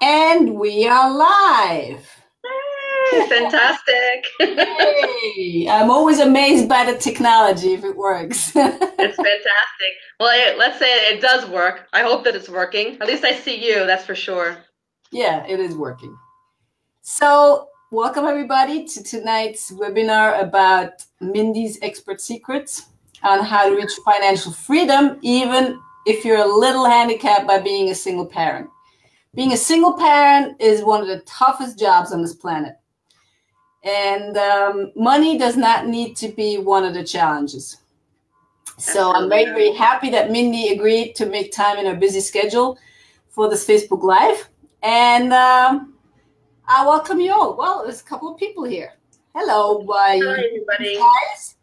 And we are live. Hey, fantastic. Hey, I'm always amazed by the technology if it works. It's fantastic. Well, let's say it does work. I hope that it's working. At least I see you, that's for sure. Yeah, it is working. So, welcome everybody to tonight's webinar about Mindy's expert secrets on how to reach financial freedom, even if you're a little handicapped by being a single parent. Being a single parent is one of the toughest jobs on this planet. And money does not need to be one of the challenges. So I'm very, very happy that Mindy agreed to make time in her busy schedule for this Facebook Live. And I welcome you all. Well, there's a couple of people here. Hello, hi, everybody. Guys.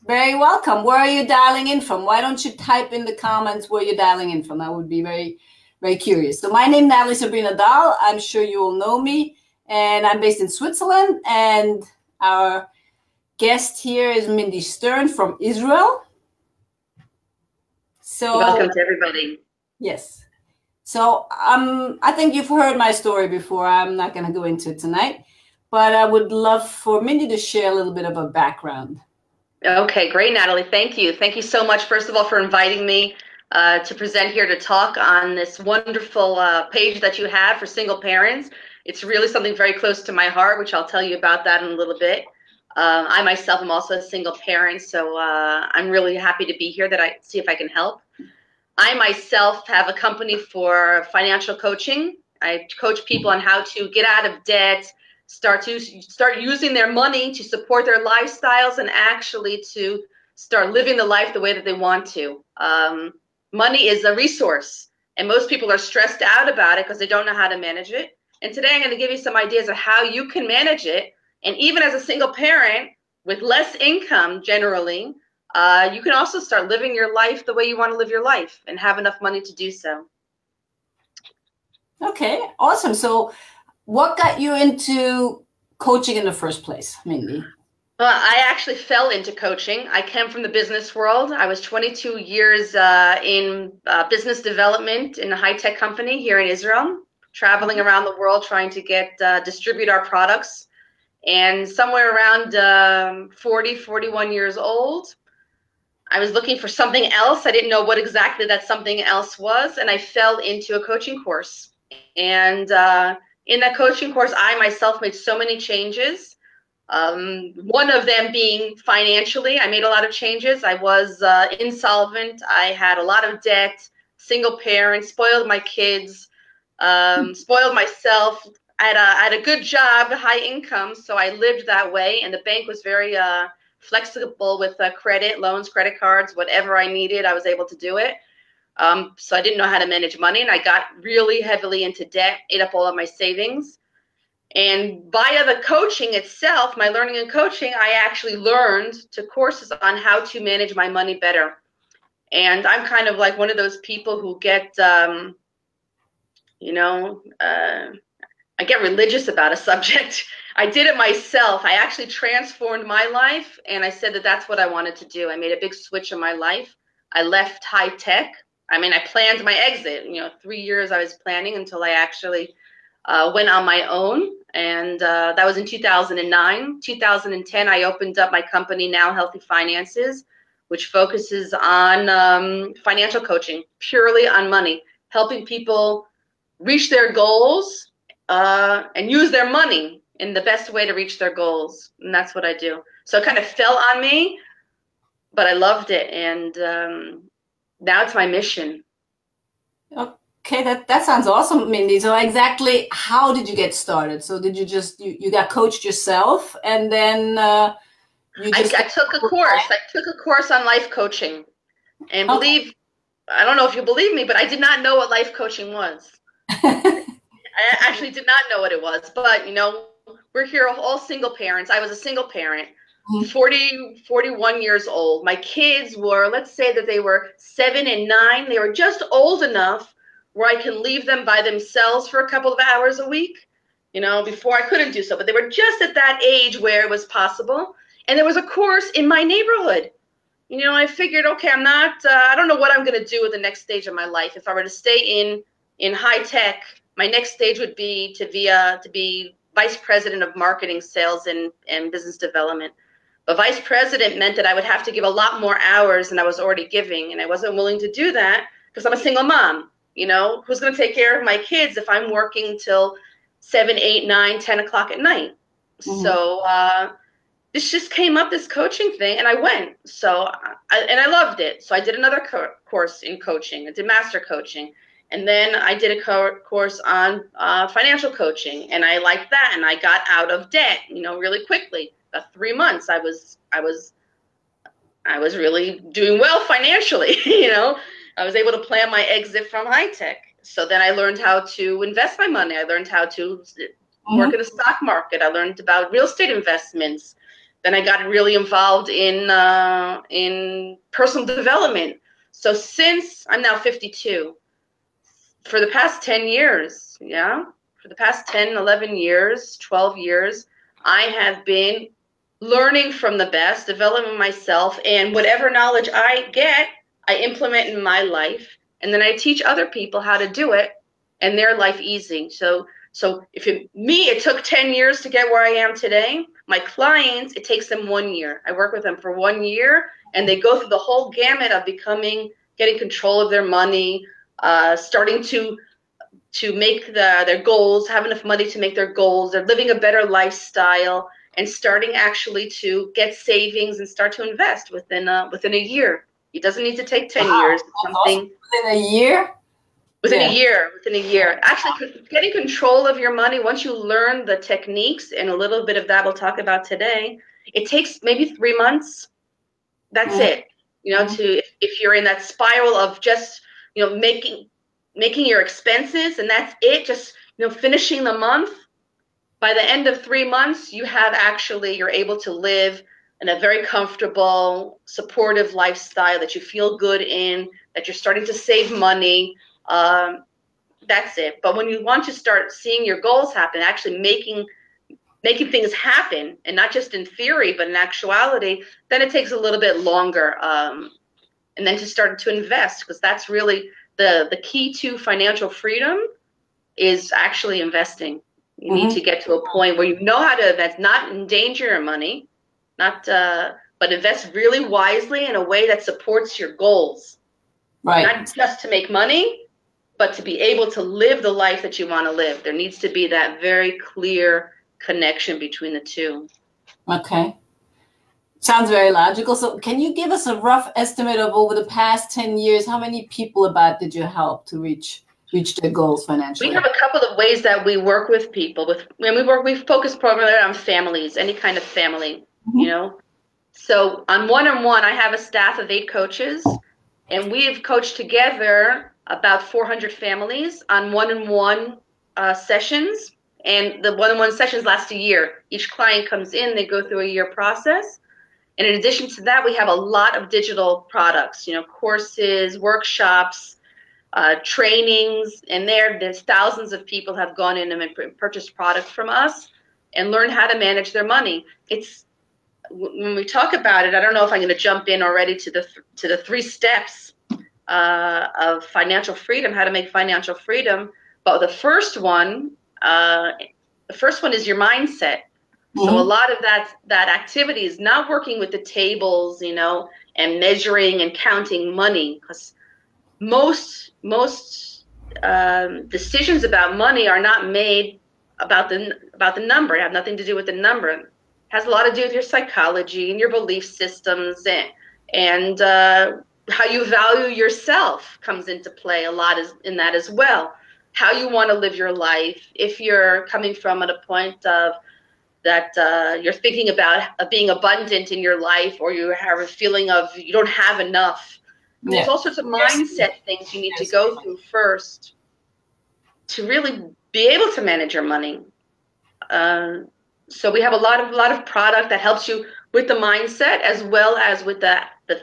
Very welcome. Where are you dialing in from? Why don't you type in the comments where you're dialing in from? I would be very, very curious. So my name is Nathalie Dahl. I'm sure you all know me. And I'm based in Switzerland. And our guest here is Mindy Stern from Israel. So welcome to everybody. Yes. So I think you've heard my story before. I'm not going to go into it tonight. But I would love for Mindy to share a little bit of a background. Okay, great, Nathalie. Thank you. Thank you so much, first of all, for inviting me to present here to talk on this wonderful page that you have for single parents. It's really something very close to my heart, which I'll tell you about that in a little bit. I myself am also a single parent, so I'm really happy to be here to see if I can help. I myself have a company for financial coaching. I coach people on how to get out of debt, start using their money to support their lifestyles, and actually to start living the life the way that they want to. Money is a resource, and most people are stressed out about it because they don't know how to manage it. And today I'm going to give you some ideas of how you can manage it. And even as a single parent with less income generally, you can also start living your life the way you want to live your life and have enough money to do so. Okay, awesome. So what got you into coaching in the first place, Mindy? Well, I actually fell into coaching. I came from the business world. I was 22 years in business development in a high-tech company here in Israel, traveling around the world trying to distribute our products. And somewhere around 41 years old, I was looking for something else. I didn't know what exactly that something else was, and I fell into a coaching course. And in that coaching course, I myself made so many changes. One of them being financially, I made a lot of changes. I was insolvent. I had a lot of debt, single parent, spoiled my kids, spoiled myself. I had a good job, high income, so I lived that way. And the bank was very flexible with credit, loans, credit cards, whatever I needed, I was able to do it. So I didn't know how to manage money, and I got really heavily into debt, ate up all of my savings. And via the coaching itself, my learning and coaching, I actually learned to courses on how to manage my money better. And I'm kind of like one of those people who get, I get religious about a subject. I did it myself. I actually transformed my life, and I said that that's what I wanted to do. I made a big switch in my life. I left high tech. I mean, I planned my exit. 3 years I was planning until I actually went on my own, and that was in 2009. 2010, I opened up my company, Now Healthy Finances, which focuses on financial coaching, purely on money, helping people reach their goals and use their money in the best way to reach their goals. And that's what I do. So it kind of fell on me, but I loved it. And now it's my mission. Okay, that sounds awesome, Mindy. So exactly how did you get started? So did you just, you got coached yourself, and then I took a course. I took a course on life coaching. And I don't know if you believe me, but I did not know what life coaching was. I actually did not know what it was, but we're here all single parents. I was a single parent, 41 years old. My kids were, let's say that they were 7 and 9. They were just old enough where I can leave them by themselves for a couple of hours a week. Before I couldn't do so, but they were just at that age where it was possible. And there was a course in my neighborhood. I figured, okay, I don't know what I'm going to do at the next stage of my life. If I were to stay in in high tech, my next stage would be to be vice president of marketing, sales, and business development. But vice president meant that I would have to give a lot more hours than I was already giving, and I wasn't willing to do that because I'm a single mom. You know, who's going to take care of my kids if I'm working till 7, 8, 9, 10 o'clock at night? Mm-hmm. So this just came up, this coaching thing, and I went. So I loved it. So I did another course in coaching. I did master coaching. And then I did a course on financial coaching, and I liked that, and I got out of debt, you know, really quickly. About 3 months, I was really doing well financially. You know, I was able to plan my exit from high tech. So then I learned how to invest my money. I learned how to work in the stock market. I learned about real estate investments. Then I got really involved in personal development. So since I'm now 52. For the past 10 years, for the past 10, 11 years, 12 years, I have been learning from the best, developing myself, and whatever knowledge I get, I implement in my life, and then I teach other people how to do it and their life easy. So it took 10 years to get where I am today. My clients, it takes them 1 year. I work with them for 1 year, and they go through the whole gamut of getting control of their money, starting to make their goals, have enough money to make their goals. They're living a better lifestyle and starting actually to get savings and start to invest within a year. It doesn't need to take 10 years. Within a year? Within a year. Actually, getting control of your money, once you learn the techniques, and a little bit of that we'll talk about today, it takes maybe 3 months. That's it. You know, if you're in that spiral of just, you know, making your expenses, and that's it, just, you know, finishing the month, by the end of 3 months, you're able to live in a very comfortable, supportive lifestyle that you feel good in, that you're starting to save money. That's it. But when you want to start seeing your goals happen, actually making things happen, and not just in theory, but in actuality, then it takes a little bit longer. And then to start to invest, because that's really the key to financial freedom, is actually investing. You need to get to a point where you know how to invest, not endanger your money, but invest really wisely in a way that supports your goals. Right. Not just to make money, but to be able to live the life that you want to live. There needs to be that very clear connection between the two. Okay. Sounds very logical. So can you give us a rough estimate of, over the past 10 years, how many people about did you help to reach their goals financially? We have a couple of ways that we work with people. We focus primarily on families, any kind of family, you know. So on one-on-one, I have a staff of 8 coaches, and we have coached together about 400 families on one-on-one sessions. And the one-on-one sessions last a year. Each client comes in, they go through a year process. And in addition to that, we have a lot of digital products, you know, courses, workshops, trainings, and there's thousands of people have gone in and purchased products from us and learned how to manage their money. When we talk about it, I don't know if I'm going to jump in already to the 3 steps of financial freedom, how to make financial freedom. But the first one is your mindset. So a lot of that activity is not working with the tables, you know, and measuring and counting money, because most decisions about money are not made about the number. It has nothing to do with the number. It has a lot to do with your psychology and your belief systems, and how you value yourself comes into play a lot in that as well. How you want to live your life. If you're coming from at a point of that you're thinking about being abundant in your life, or you have a feeling of you don't have enough. There's all sorts of mindset things you need to go through first to really be able to manage your money. So we have a lot of product that helps you with the mindset, as well as with the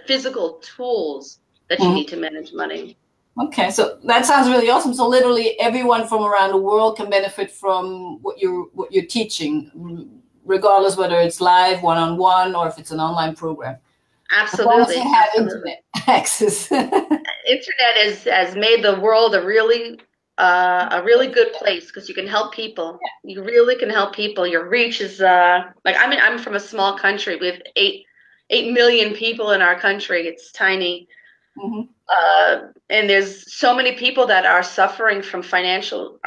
physical tools that you need to manage money. Okay, so that sounds really awesome. So literally everyone from around the world can benefit from what you're teaching, regardless whether it's live, one-on-one, or if it's an online program. Absolutely. As long as you have internet access. Internet has made the world a really a really good place because you can help people. You really can help people. Your reach is like I'm from a small country. We have 8 million people in our country. It's tiny. And there's so many people that are suffering from financial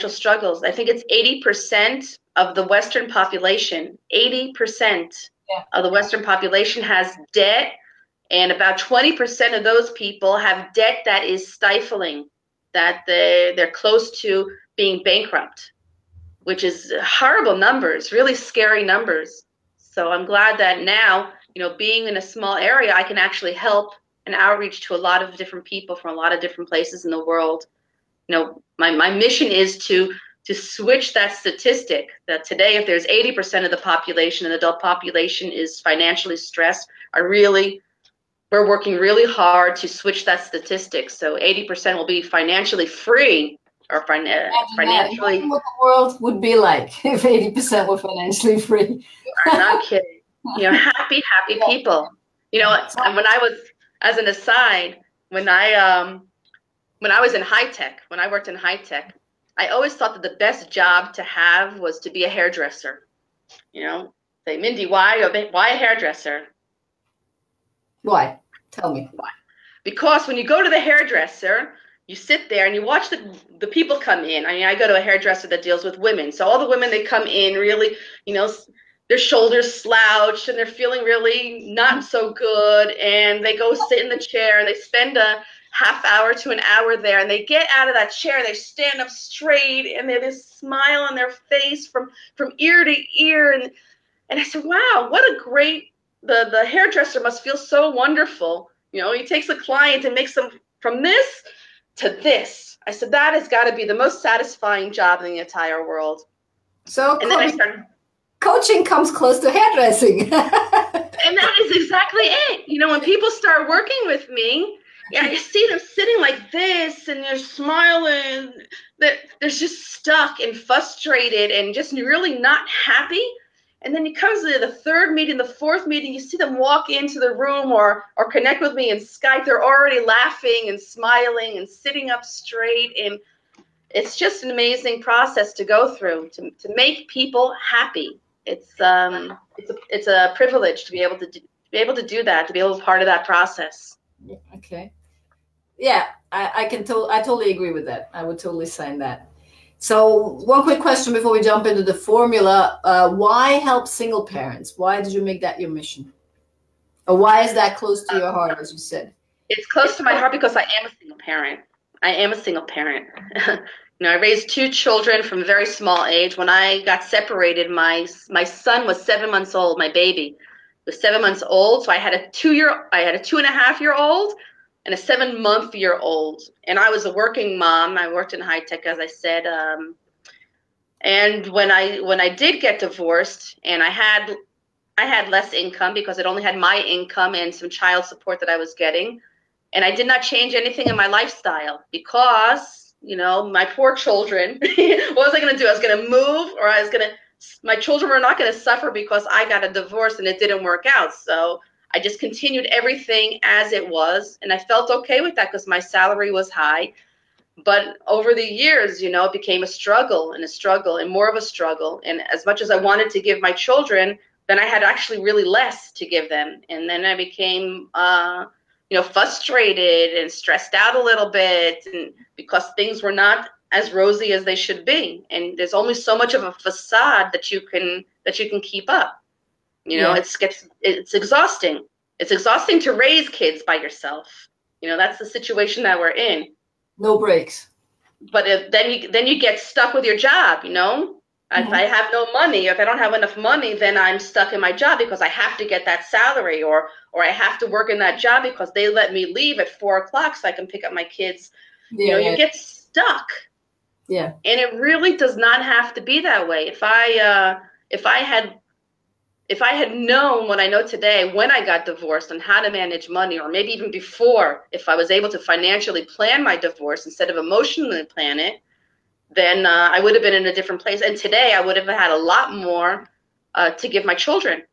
struggles. I think it's 80% of the Western population. 80% of the Western population has debt, and about 20% of those people have debt that is stifling, that they're close to being bankrupt, which is horrible numbers, really scary numbers. So I'm glad that now, being in a small area, I can actually help and outreach to a lot of different people from a lot of different places in the world. My mission is to switch that statistic, that today if there's 80% of the population, the adult population is financially stressed, we're working really hard to switch that statistic. So 80% will be financially free, or financially. What the world would be like if 80% were financially free. I'm not kidding. Happy people. And when I was, as an aside, when I was in high tech, when I worked in high tech, I always thought that the best job to have was to be a hairdresser. Say, Mindy, why a hairdresser? Why? Tell me. Why? Because when you go to the hairdresser, you sit there and you watch the people come in. I go to a hairdresser that deals with women. So all the women, they come in really, their shoulders slouched and they're feeling really not so good. And they go sit in the chair and they spend a half hour to an hour there. And they get out of that chair, they stand up straight and they have this smile on their face from ear to ear. And I said, wow, what a great, the hairdresser must feel so wonderful. He takes a client and makes them from this to this. I said, that has got to be the most satisfying job in the entire world. So and then I started. Coaching comes close to hairdressing. And that is exactly it. When people start working with me, I see them sitting like this and they're smiling. They're just stuck and frustrated and just really not happy. And then it comes to the third meeting, the fourth meeting, you see them walk into the room or connect with me in Skype. They're already laughing and smiling and sitting up straight. And it's just an amazing process to go through to make people happy. It's a privilege to be able to do that, to be able to be part of that process. Okay. Yeah, I totally agree with that. I would totally sign that. So one quick question before we jump into the formula. Why help single parents? Why did you make that your mission? Or why is that close to your heart, as you said? It's close to my heart because I am a single parent. I raised 2 children from a very small age. When I got separated, my son was 7 months old. My baby was 7 months old. So I had a 2.5-year-old and a 7-month-year-old. And I was a working mom. I worked in high tech, as I said. And when I did get divorced, and I had less income because it only had my income and some child support that I was getting. And I did not change anything in my lifestyle because, my poor children, what was I going to do? I was going to move, or my children were not going to suffer because I got a divorce and it didn't work out. So I just continued everything as it was. And I felt okay with that because my salary was high. But over the years, it became a struggle and more of a struggle. And as much as I wanted to give my children, then I had actually really less to give them. And then I became, frustrated and stressed out a little bit, and because things were not as rosy as they should be. And there's only so much of a facade that you can keep up. It's exhausting. It's exhausting to raise kids by yourself. That's the situation that we're in. No breaks. But then you get stuck with your job, If I have no money, if I don't have enough money, then I'm stuck in my job because I have to get that salary, or I have to work in that job because they let me leave at 4 o'clock so I can pick up my kids. You get stuck. Yeah. And it really does not have to be that way. If I had known what I know today when I got divorced on how to manage money, or maybe even before, if I was able to financially plan my divorce instead of emotionally plan it, then I would have been in a different place. And today I would have had a lot more to give my children,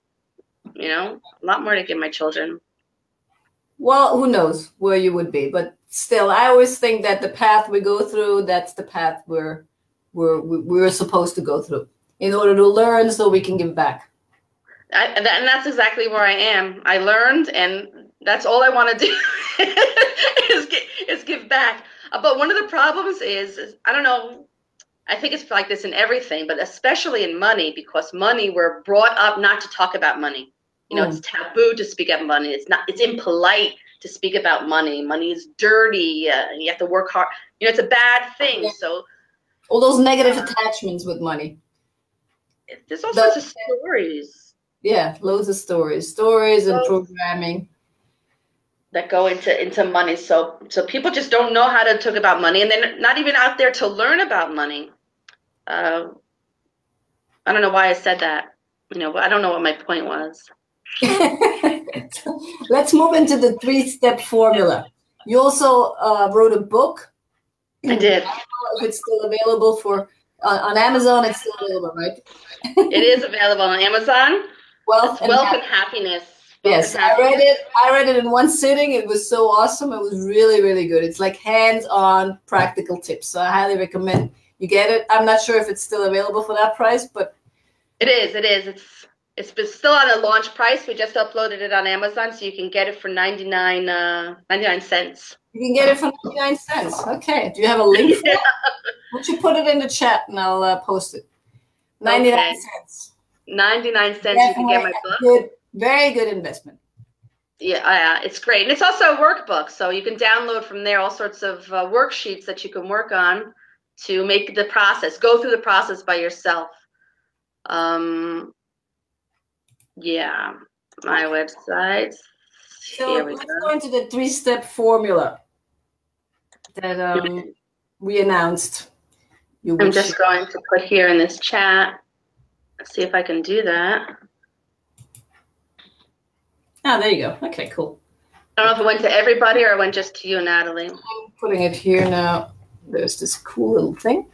a lot more to give my children. Well, who knows where you would be, but still, I always think that the path we go through, that's the path we're supposed to go through in order to learn so we can give back. And that's exactly where I am. I learned, and that's all I want to do is give back. But one of the problems is, I don't know, I think it's like this in everything, but especially in money, because money, we're brought up not to talk about money. You know, it's taboo to speak about money. It's impolite to speak about money. Money is dirty. You have to work hard. You know, it's a bad thing. So all those negative attachments with money. There's all sorts of stories. Yeah, loads of stories and programming that go into money. So people just don't know how to talk about money, and they're not even out there to learn about money. I don't know why I said that. You know, I don't know what my point was. Let's move into the 3-step formula. You also wrote a book. I did. I don't know if it's still available on Amazon. It's still available, right? It is available on Amazon. Wealth and Happiness. Yes, I read it in one sitting. It was so awesome. It was really, really good. It's like hands-on practical tips. So I highly recommend you get it. I'm not sure if it's still available for that price, but it is. It's still on a launch price. We just uploaded it on Amazon, so you can get it for 99 cents. You can get it for 99 cents. Okay. Do you have a link for it? Why don't you put it in the chat and I'll post it. 99 cents. 99 cents. Definitely you can get my book. Very good investment. Yeah, it's great. And it's also a workbook, so you can download from there all sorts of worksheets that you can work on to make the process, go through the process by yourself. Yeah, my website. So let's go into the 3-step formula that we announced. I'm just going to put here in this chat. Let's see if I can do that. Oh, there you go. Okay, cool. I don't know if it went to everybody or it went just to you, Nathalie. I'm putting it here now. There's this cool little thing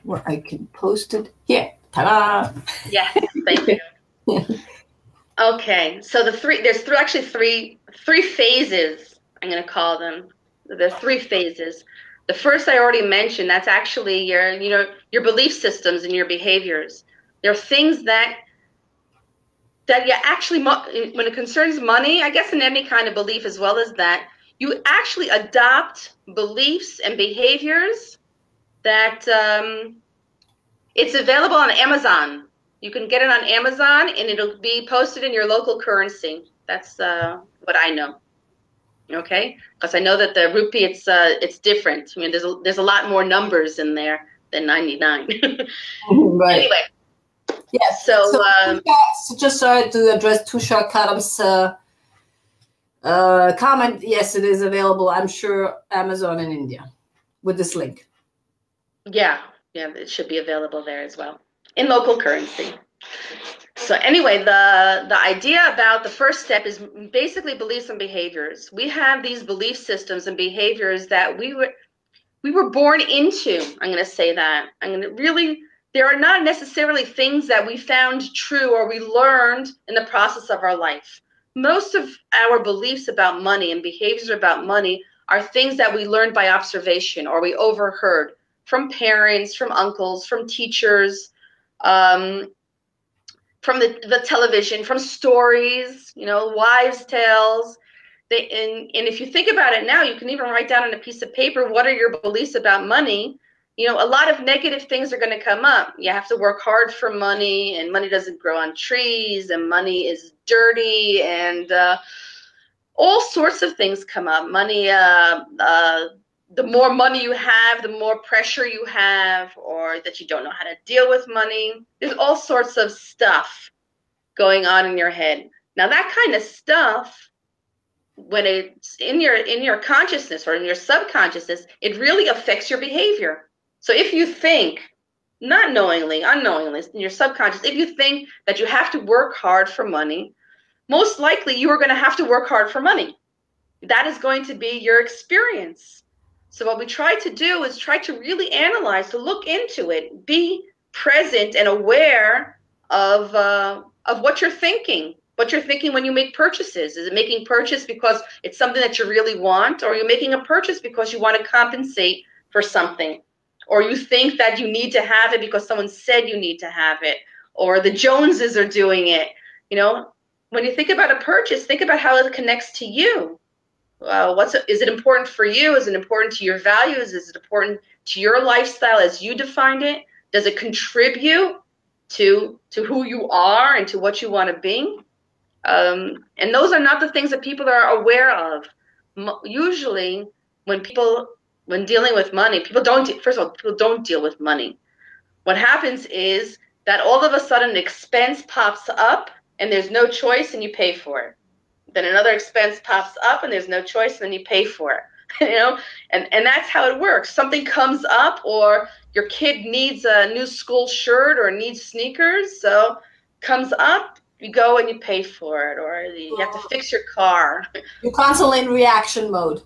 where I can post it. Here. Ta-da! Yes, thank you. Okay, so there's actually three phases, I'm going to call them. There's 3 phases. The first I already mentioned, that's actually your belief systems and your behaviors. There are things that you actually, when it concerns money, I guess in any kind of belief as well as that, you actually adopt beliefs and behaviors that it's available on Amazon. You can get it on Amazon and it'll be posted in your local currency. That's what I know. Okay, because I know that the rupee it's different. I mean, there's a lot more numbers in there than 99. Right. Anyway. Yes. So just sorry to address Tushar Kadam's comment. Yes, it is available. I'm sure Amazon in India with this link. Yeah, it should be available there as well in local currency. So anyway, the idea about the first step is basically beliefs and behaviors. We have these belief systems and behaviors that we were born into. I'm going to say that. There are not necessarily things that we found true or we learned in the process of our life. Most of our beliefs about money and behaviors about money are things that we learned by observation or we overheard from parents, from uncles, from teachers, from the television, from stories, wives' tales. And if you think about it now, you can even write down on a piece of paper, what are your beliefs about money? A lot of negative things are going to come up. You have to work hard for money, and money doesn't grow on trees, and money is dirty, and all sorts of things come up. Money, the more money you have, the more pressure you have, or that you don't know how to deal with money. There's all sorts of stuff going on in your head. Now, that kind of stuff, when it's in your consciousness or in your subconsciousness, it really affects your behavior. So if you think, not knowingly, unknowingly, in your subconscious, if you think that you have to work hard for money, most likely you are going to have to work hard for money. That is going to be your experience. So what we try to do is try to really analyze, to look into it, be present and aware of what you're thinking, what you're thinking when you make purchases. Is it making purchase because it's something that you really want, or are you making a purchase because you want to compensate for something, or you think that you need to have it because someone said you need to have it, or the Joneses are doing it? You know, when you think about a purchase, think about how it connects to you. Is it important for you? Is it important to your values? Is it important to your lifestyle as you defined it? Does it contribute to who you are and to what you want to be? And those are not the things that people are aware of. Usually, when dealing with money, people don't deal with money. What happens is that all of a sudden an expense pops up and there's no choice and you pay for it. Then another expense pops up and there's no choice and then you pay for it. You know, and that's how it works. Something comes up, or your kid needs a new school shirt or needs sneakers, so comes up, you go and you pay for it, or you have to fix your car. You're constantly in reaction mode.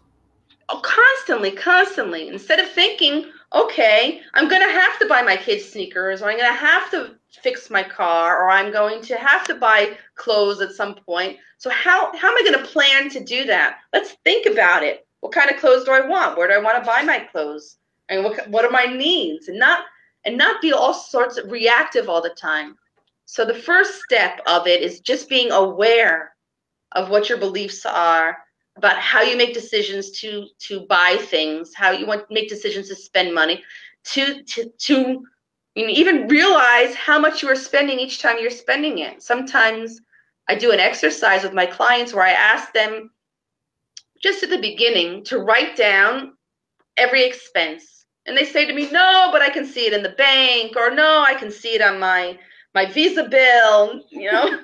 Oh, constantly. Instead of thinking, okay, I'm going to have to buy my kids sneakers, or I'm going to have to fix my car, or I'm going to have to buy clothes at some point. So how am I going to plan to do that? Let's think about it. What kind of clothes do I want? Where do I want to buy my clothes? I mean, what are my needs? And not be all sorts of reactive all the time. So the first step of it is just being aware of what your beliefs are about how you make decisions to buy things, how you want to make decisions to spend money, to even realize how much you are spending each time you're spending it. Sometimes I do an exercise with my clients where I ask them just at the beginning to write down every expense. And they say to me, no, but I can see it in the bank, or no, I can see it on my Visa bill, you know.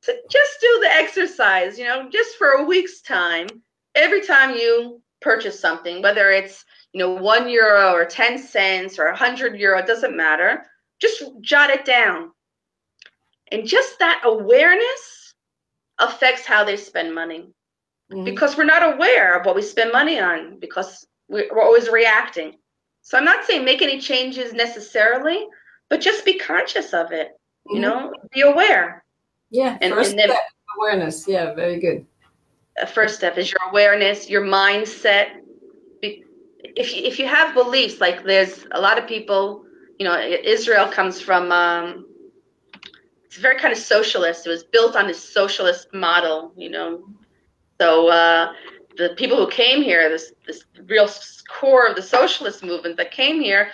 So just do the exercise, you know, just for a week's time. Every time you purchase something, whether it's, you know, €1 or 10 cents or €100, it doesn't matter. Just jot it down. And just that awareness affects how they spend money. Mm-hmm. Because we're not aware of what we spend money on, because we're always reacting. So I'm not saying make any changes necessarily, but just be conscious of it. Mm-hmm. You know, be aware. Yeah, and then awareness. Yeah, very good. The first step is your awareness, your mindset. If you have beliefs, like there's a lot of people, you know, Israel comes from, it's very kind of socialist. It was built on this socialist model, you know. So the people who came here, this real core of the socialist movement that came here,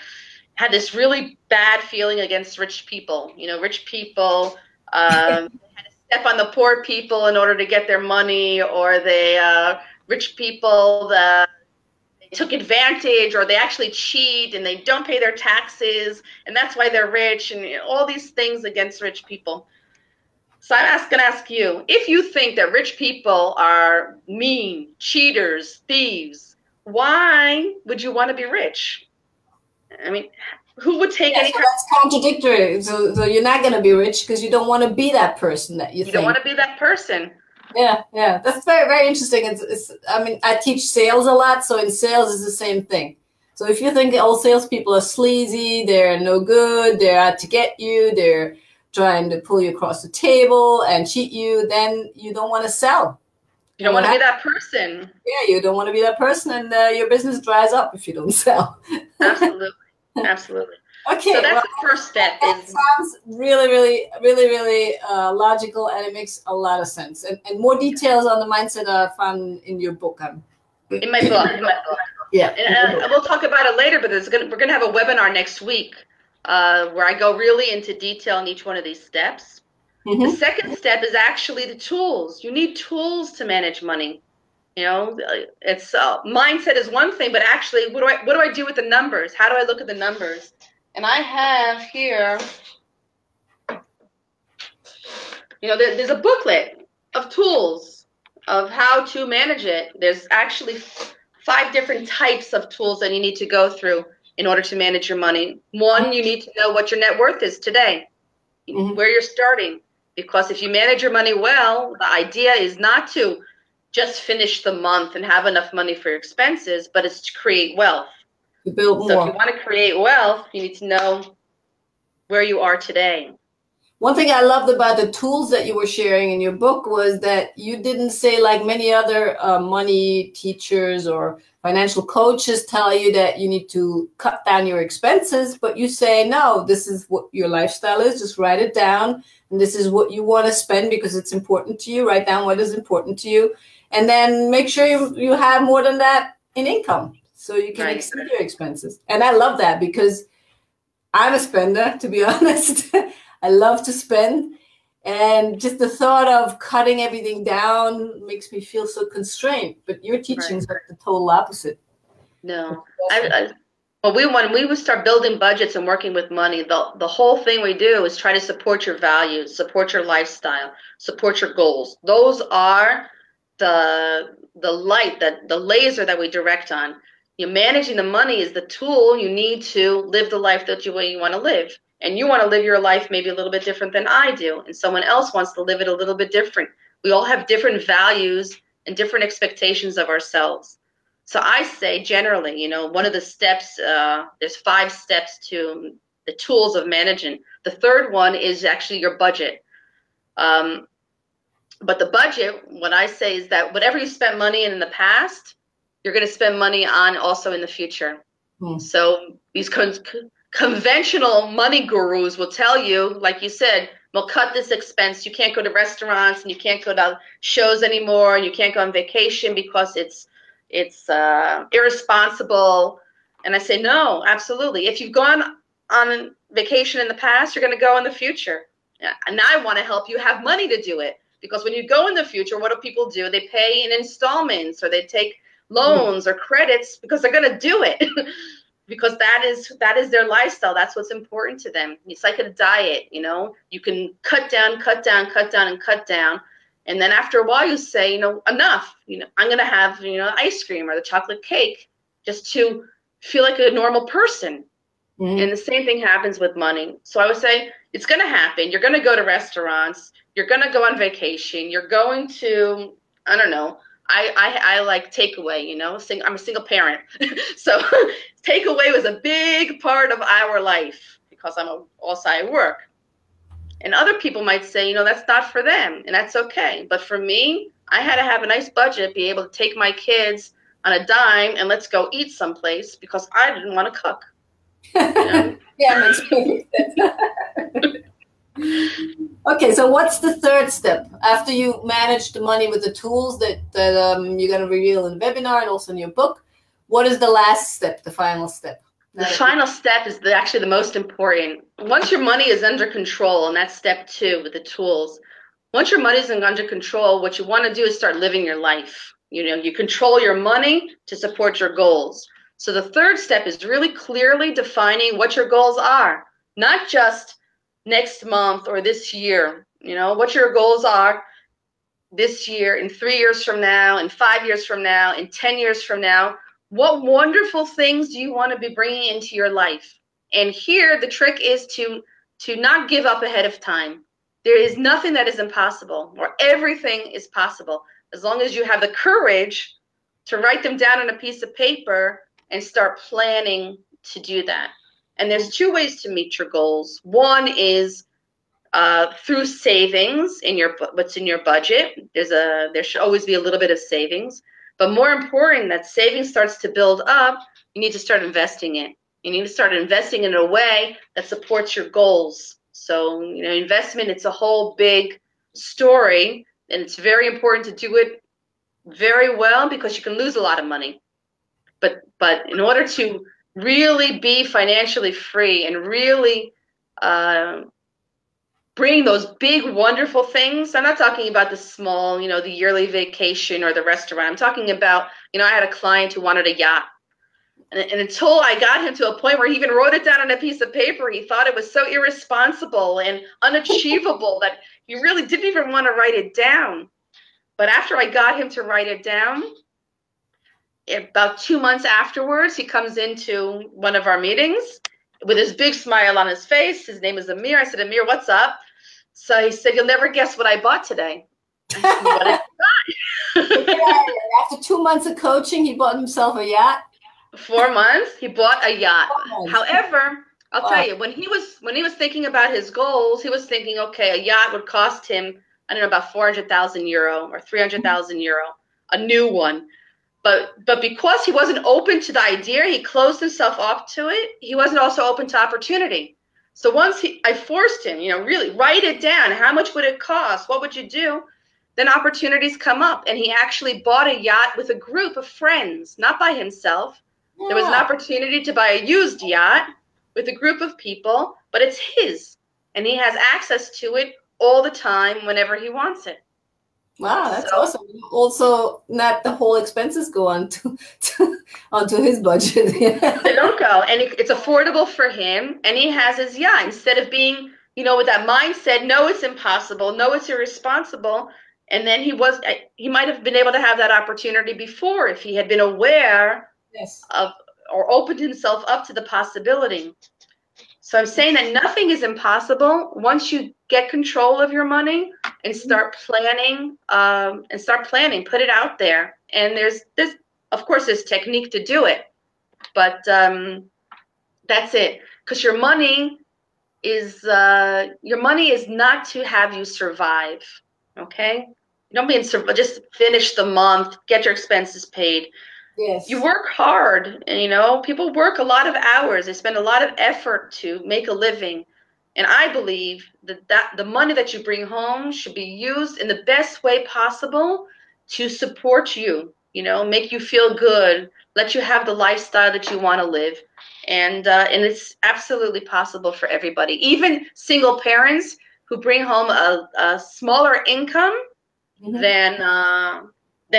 had this really bad feeling against rich people. You know, rich people had to step on the poor people in order to get their money, or rich people they took advantage, or they actually cheat and they don't pay their taxes, and that's why they're rich, and you know, all these things against rich people. So I'm going to ask you, if you think that rich people are mean, cheaters, thieves, why would you want to be rich? I mean, who would take any kind of... That's contradictory. So you're not going to be rich because you don't want to be that person that you think. You don't want to be that person. Yeah. That's very, very interesting. I mean, I teach sales a lot, so in sales it's the same thing. So if you think all salespeople are sleazy, they're no good, they're out to get you, they're trying to pull you across the table and cheat you, then you don't want to sell. You don't want to be that person. Yeah, you don't want to be that person, and your business dries up if you don't sell. Absolutely. Okay, so that's the first step. That sounds really logical, and it makes a lot of sense. And more details on the mindset are found in your book. In my book. Yeah. And we'll talk about it later, but we're going to have a webinar next week where I go really into detail in each one of these steps. Mm-hmm. The second step is actually the tools. You need tools to manage money. You know, it's mindset is one thing, but actually, what do I do with the numbers? How do I look at the numbers? And I have here, you know, there's a booklet of tools of how to manage it. There's actually 5 different types of tools that you need to go through in order to manage your money. One, you need to know what your net worth is today, mm-hmm. where you're starting. Because if you manage your money well, the idea is not to just finish the month and have enough money for your expenses, but it's to create wealth. To build more. So if you want to create wealth, you need to know where you are today. One thing I loved about the tools that you were sharing in your book was that you didn't say, like many other money teachers or financial coaches tell you, that you need to cut down your expenses, but you say, no, this is what your lifestyle is. Just write it down. And this is what you want to spend because it's important to you. Write down what is important to you. And then make sure you have more than that in income so you can exceed your expenses. And I love that because I'm a spender, to be honest. I love to spend, and just the thought of cutting everything down makes me feel so constrained. But your teachings are the total opposite. No, when we would start building budgets and working with money, the whole thing we do is try to support your values, support your lifestyle, support your goals. Those are the light, the laser that we direct on. You managing the money is the tool you need to live the life that you want to live. And you want to live your life maybe a little bit different than I do, and someone else wants to live it a little bit different. We all have different values and different expectations of ourselves. So I say generally, you know, one of the steps, there's 5 steps to the tools of managing. The third one is actually your budget. But the budget, what I say is that whatever you spent money in the past, you're going to spend money on also in the future. So these conventional money gurus will tell you, like you said, well, cut this expense. You can't go to restaurants and you can't go to shows anymore, and you can't go on vacation because it's irresponsible. And I say, no, absolutely. If you've gone on vacation in the past, you're going to go in the future. And I want to help you have money to do it, because when you go in the future, what do people do? They pay in installments, or they take loans or credits because they're going to do it. Because that is their lifestyle. That's what's important to them. It's like a diet, you know. You can cut down, cut down, cut down, and cut down. And then after a while you say, you know, enough. You know, I'm going to have, you know, ice cream or the chocolate cake just to feel like a normal person. And the same thing happens with money. So I would say it's going to happen. You're going to go to restaurants. You're going to go on vacation. You're going to, I don't know. I like takeaway, you know. I'm a single parent. So takeaway was a big part of our life because also I work. And other people might say, you know, that's not for them, and that's okay. But for me, I had to have a nice budget, be able to take my kids on a dime and let's go eat someplace because I didn't want to cook. You know? Yeah, makes perfect sense. Okay, so what's the third step after you manage the money with the tools that you're going to reveal in the webinar and also in your book? What is the last step, the final step? The final step is actually the most important. Once your money is under control, and that's step 2 with the tools. Once your money is under control, what you want to do is start living your life. You know, you control your money to support your goals. So the third step is really clearly defining what your goals are, not just next month or this year. You know, what your goals are this year, in 3 years from now, in 5 years from now, in 10 years from now. What wonderful things do you want to be bringing into your life? And here the trick is to not give up ahead of time. There is nothing that is impossible, or everything is possible, as long as you have the courage to write them down on a piece of paper and start planning to do that. And there's 2 ways to meet your goals. One is through savings in what's in your budget. There should always be a little bit of savings. But more important, that savings starts to build up, you need to start investing it. You need to start investing in a way that supports your goals. So, you know, investment, it's a whole big story, and it's very important to do it very well because you can lose a lot of money. But in order to really be financially free and really bring those big, wonderful things. I'm not talking about the small, you know, the yearly vacation or the restaurant. I'm talking about, you know, I had a client who wanted a yacht. And until I got him to a point where he even wrote it down on a piece of paper, he thought it was so irresponsible and unachievable that he really didn't even want to write it down. But after I got him to write it down, about 2 months afterwards, he comes into one of our meetings with his big smile on his face. His name is Amir. I said, Amir, what's up? So he said, you'll never guess what I bought today. I said, what did you buy? After 2 months of coaching, he bought himself a yacht. 4 months, he bought a yacht. However, I'll tell you, when he was thinking about his goals, he was thinking, okay, a yacht would cost him, I don't know, about 400,000 euro or 300,000 euro, a new one. But because he wasn't open to the idea, he closed himself off to it. He wasn't also open to opportunity. So once I forced him, really write it down. How much would it cost? What would you do? Then opportunities come up, and he actually bought a yacht with a group of friends, not by himself. Yeah. There was an opportunity to buy a used yacht with a group of people, but it's his, and he has access to it all the time whenever he wants it. Wow, that's awesome. Also, not the whole expenses go onto his budget. They don't go, and it's affordable for him, and he has his yacht. Instead of being, with that mindset, no, it's impossible, no, it's irresponsible, and then he might have been able to have that opportunity before if he had been aware of or opened himself up to the possibility. So I'm saying that nothing is impossible once you get control of your money and start planning, put it out there. And there's of course, there's technique to do it, but that's it. Because your money is not to have you survive. Okay, you don't mean just finish the month, get your expenses paid. Yes. You work hard, and people work a lot of hours. They spend a lot of effort to make a living. And I believe that the money that you bring home should be used in the best way possible to support you, make you feel good, let you have the lifestyle that you want to live. And it's absolutely possible for everybody. Even single parents who bring home a smaller income than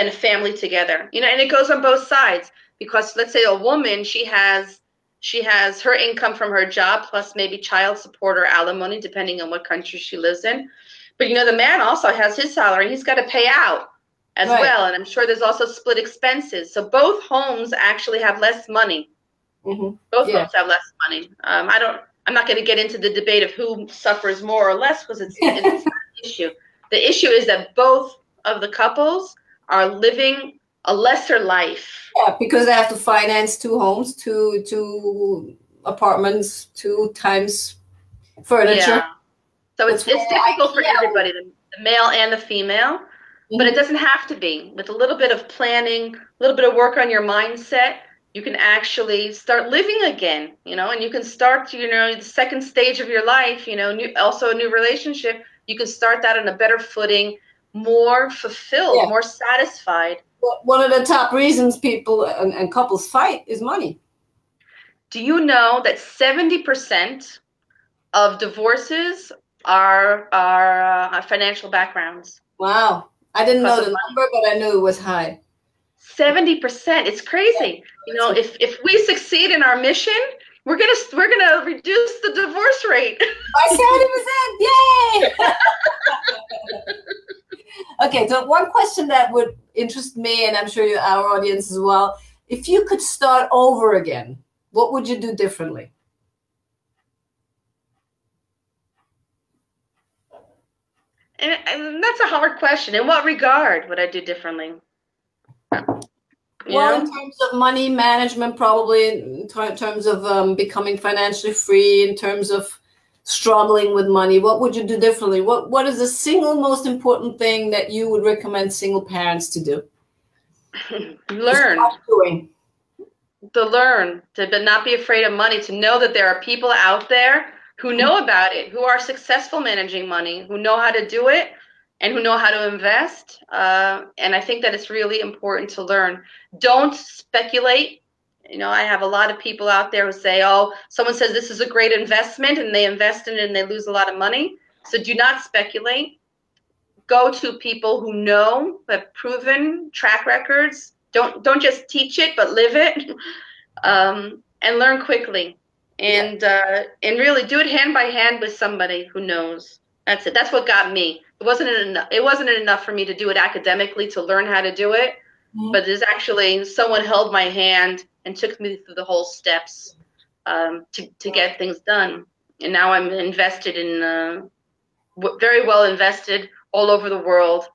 a family together, and it goes on both sides, because let's say a woman, she has her income from her job plus maybe child support or alimony, depending on what country she lives in. But the man also has his salary. He's got to pay out as well, and I'm sure there's also split expenses. So both homes actually have less money. Both homes have less money. I'm not going to get into the debate of who suffers more or less, because it's not an issue. The issue is that both of the couples are living a lesser life. Yeah, because they have to finance 2 homes, two apartments, 2 times furniture. Yeah. So it's difficult for everybody, the male and the female, but it doesn't have to be. With a little bit of planning, a little bit of work on your mindset, you can actually start living again, and you can start, the second stage of your life, also a new relationship. You can start that on a better footing, more fulfilled, more satisfied. One of the top reasons people and couples fight is money. Do you know that 70% of divorces are financial backgrounds? Wow. I didn't know the number, but I knew it was high. 70%. It's crazy. If we succeed in our mission, we're gonna reduce the divorce rate by 70%. Yay! Okay, so one question that would interest me, and I'm sure our audience as well, if you could start over again, what would you do differently? And that's a hard question. In what regard would I do differently? Well, in terms of money management, probably in terms of becoming financially free, in terms of struggling with money, what would you do differently? What is the single most important thing that you would recommend single parents to do? Learn. To not be afraid of money, to know that there are people out there who know about it, who are successful managing money, who know how to do it, and who know how to invest. And I think that it's really important to learn. Don't speculate. I have a lot of people out there who say, oh, someone says this is a great investment, and they invest in it and they lose a lot of money. So do not speculate. Go to people who know, who have proven track records. Don't just teach it, but live it, and learn quickly. And really do it hand by hand with somebody who knows. That's it. That's what got me. It wasn't enough for me to do it academically, to learn how to do it. But there's actually someone held my hand and took me through the whole steps to get things done. And now I'm invested in, very well invested all over the world.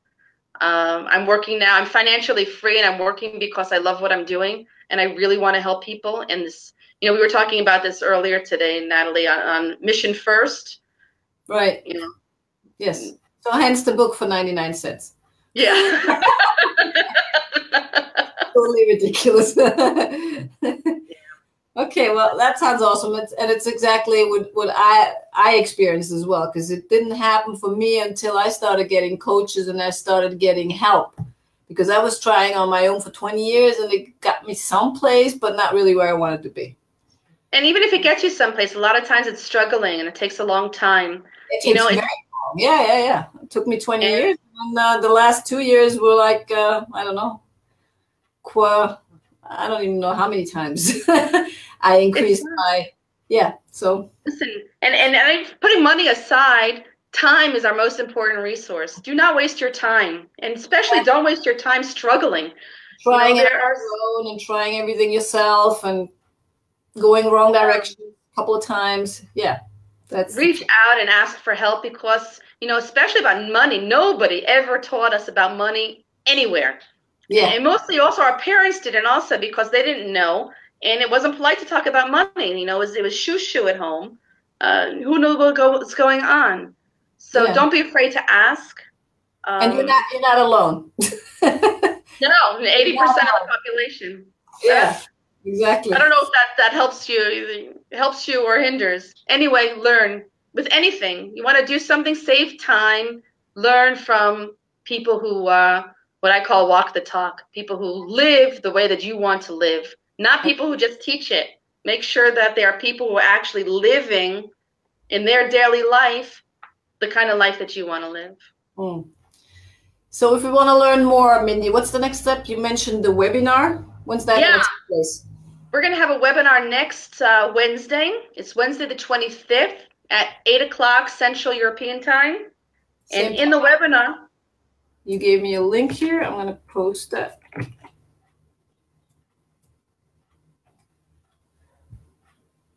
I'm working now. I'm financially free, and I'm working because I love what I'm doing, and I really want to help people. And this, we were talking about this earlier today, Nathalie, on mission first. Right. Yes. So hence the book for 99 cents. Yeah. Totally ridiculous. Okay, well, that sounds awesome. It's exactly what I experienced as well, because it didn't happen for me until I started getting coaches and I started getting help, because I was trying on my own for 20 years and it got me someplace, but not really where I wanted to be. And even if it gets you someplace, a lot of times it's struggling and it takes a long time. It takes very long. Yeah. It took me 20 years. And the last 2 years were like, I don't know, I don't even know how many times I increased so. Listen, and putting money aside, time is our most important resource. Do not waste your time, and especially don't waste your time struggling. Trying it on your own and trying everything yourself and going wrong direction a couple of times. Yeah. Reach out and ask for help, because, especially about money, nobody ever taught us about money anywhere. Yeah. And mostly also our parents didn't also, because they didn't know. And it wasn't polite to talk about money. It was shoo-shoo at home. Who knew what's going on? So don't be afraid to ask. And you're not alone. No, 80% of the population. Yeah, exactly. I don't know if that helps you or hinders. Anyway, learn with anything. You want to do something, save time, learn from people who what I call walk the talk, people who live the way that you want to live, not people who just teach it. Make sure that there are people who are actually living in their daily life the kind of life that you want to live. So if we want to learn more, Mindy, what's the next step? You mentioned the webinar. When's that going to take place? We're going to have a webinar next Wednesday. It's Wednesday the 25th at 8 o'clock Central European Time. And in the webinar, you gave me a link here. I'm going to post that.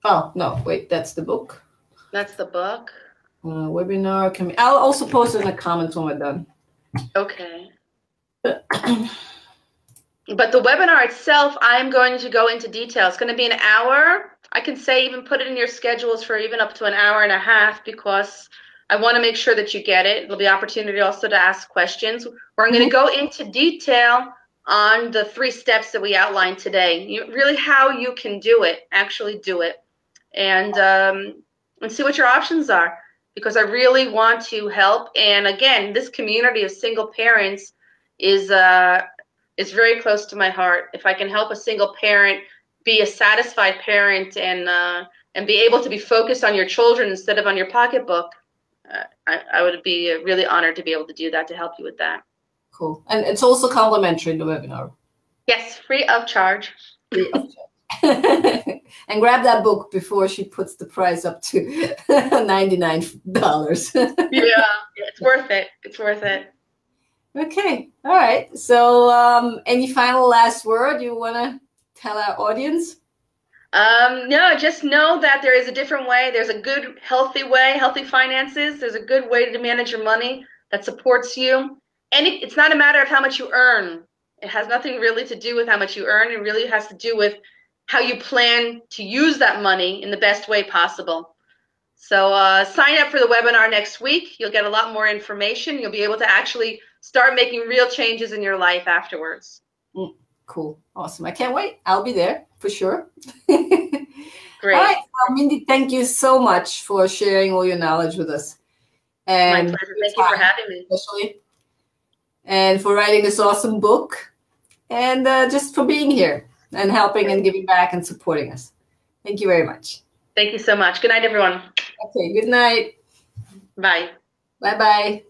Oh, no, wait, that's the book. That's the book. Webinar. I'll also post it in the comments when we're done. Okay. But the webinar itself, I am going to go into detail. It's going to be an hour. I can say even put it in your schedules for even up to an hour and a half, because I want to make sure that you get it. There'll be opportunity also to ask questions. We're going to go into detail on the 3 steps that we outlined today. Really how you can do it, actually do it, and see what your options are, because I really want to help. And again, this community of single parents is very close to my heart. If I can help a single parent be a satisfied parent and be able to be focused on your children instead of on your pocketbook, I would be really honored to be able to do that, to help you with that. Cool. And it's also complimentary, the webinar. Yes, free of charge. Free of charge. And grab that book before she puts the price up to $99. Yeah, it's worth it. It's worth it. Okay. All right. So any final last word you want to tell our audience? No, just know that there is a different way. There's a good, healthy way, healthy finances. There's a good way to manage your money that supports you. And it's not a matter of how much you earn. It has nothing really to do with how much you earn. It really has to do with how you plan to use that money in the best way possible. So sign up for the webinar next week. You'll get a lot more information. You'll be able to actually start making real changes in your life afterwards. Cool. Awesome. I can't wait. I'll be there for sure. Great. All right. Well, Mindy, thank you so much for sharing all your knowledge with us. And my pleasure. Thank you for having me. Especially. And for writing this awesome book. And just for being here and helping and giving back and supporting us. Thank you very much. Thank you so much. Good night, everyone. Okay. Good night. Bye. Bye-bye.